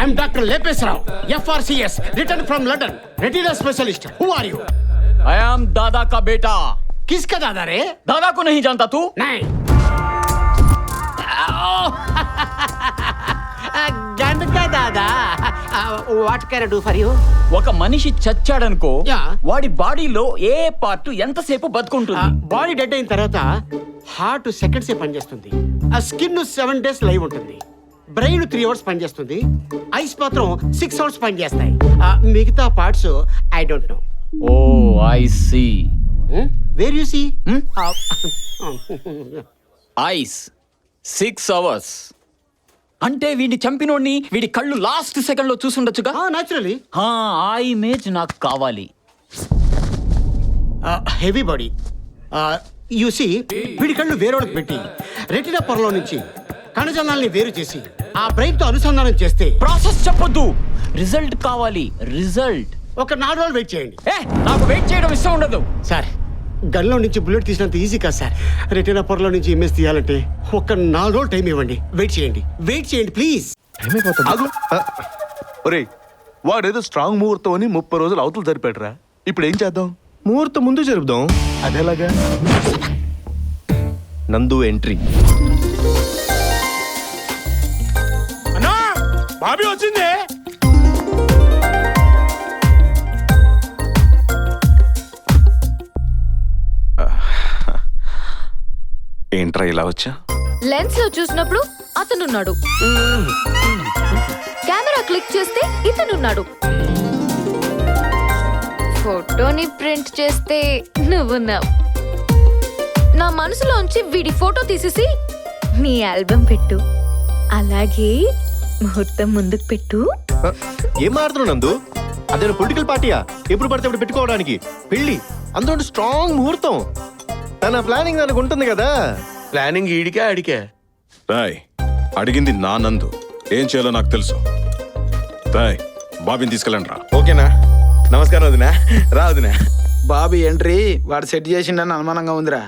I'm Dr. Lepes Rao, FRCS, returned from London, retina specialist. Who are you? I am दादा का बेटा. किसका दादा रे? दादा को नहीं जानता तू? नहीं. గండకా దాదా. What can I do for you? ఒక మనిషి చచ్చాడనుకో, Yeah. వాడి బాడీలో ఏ పార్ట్ ఎంతసేపు బతుకుంటుంది? బాడీ డెడ్ అయిన తర్వాత హార్ట్ సెకండ్సే పనిచేస్తుంది. ఆ స్కిన్ 7 days లైవ్ ఉంటుంది. బ్రెయిన్ 3 hours పనిచేస్తుంది. ఐస్ మాత్రం 6 hours పనిచేస్తాయి. మిగతా parts I don't know. Oh I see. Where you see? Eyes 6 hours. అంటే వీడిని చంపినోడిని వీడి కళ్ళు లాస్ట్ సెకండ్ లో చూసుండొచ్చుగా. న్యాచురలీ. ఆ ఇమేజ్ నాకు కావాలి. Heavy body. యు సీ, వీడి కళ్ళు వేరేవాళ్ళకి పెట్టి రెటినా పొరలో నుంచి కణజాలాల్ని వేరు చేసి ఆ బ్రెయిన్ తో అనుసంధానం చేస్తే ప్రాసెస్ చెప్పొద్దు, రిజల్ట్ కావాలి. రిజల్ట్. ఒక 4 రోజులు వెయిట్ చేయండి. నాకు వెయిట్ చేయడం ఇష్టం ఉండదు సార్. గన్లో నుంచి బుల్లెట్ తీసినంత ఈజీ కాదు సార్. రెటీనా పొరలో నుంచి ఇమేజ్ తీయాలంటే ఒక 4 రోజులు టైం ఇవ్వండి. వెయిట్ చేయండి ప్లీజ్. ఒరే, వాడేదో స్ట్రాంగ్ ముహూర్తం అని 30 రోజులు అవతలు జరిపాడురా. ఇప్పుడు ఏం చేద్దాం? ముహూర్తం ముందు జరుపుదాం. అదేలాగా? నందు ఎంట్రీ. అన్నా, బాబీ వచ్చింది. ఏంట్రా ఇలా వచ్చా? లెన్స్ లో చూసినప్పుడు అతనున్నాడు, కెమెరా క్లిక్ చేస్తే ఇతనున్నాడు, ఫోటోని ప్రింట్ చేస్తే నువ్వున్నావు. నా మనసులోంచి వీడి ఫోటో తీసేసి నీ ఆల్బమ్ పెట్టు, అలాగే ముహూర్తం ముందుకు పెట్టు. ఏం మారుతున్నావు నందు? అదే పొలిటికల్ పార్టీయా? ఎప్పుడు పడితే అప్పుడు పెట్టుకోవడానికి పెళ్లి, అందులో స్ట్రాంగ్ ముహూర్తం. తన ప్లానింగ్ దానికి ఉంటుంది కదా. ప్లానింగ్ ఈడికే అడికే. రాయ్, అడిగింది నా నందు. ఏం చేయాలో నాకు తెలుసు. రాయ్, బాబీని తీసుకెళ్ళండి రా. ఓకేనా? నమస్కారం వదినా. రా వదినా. బాబీ ఎంట్రీ వాడు సెట్ చేసిండని అనుమానంగా ఉందిరా.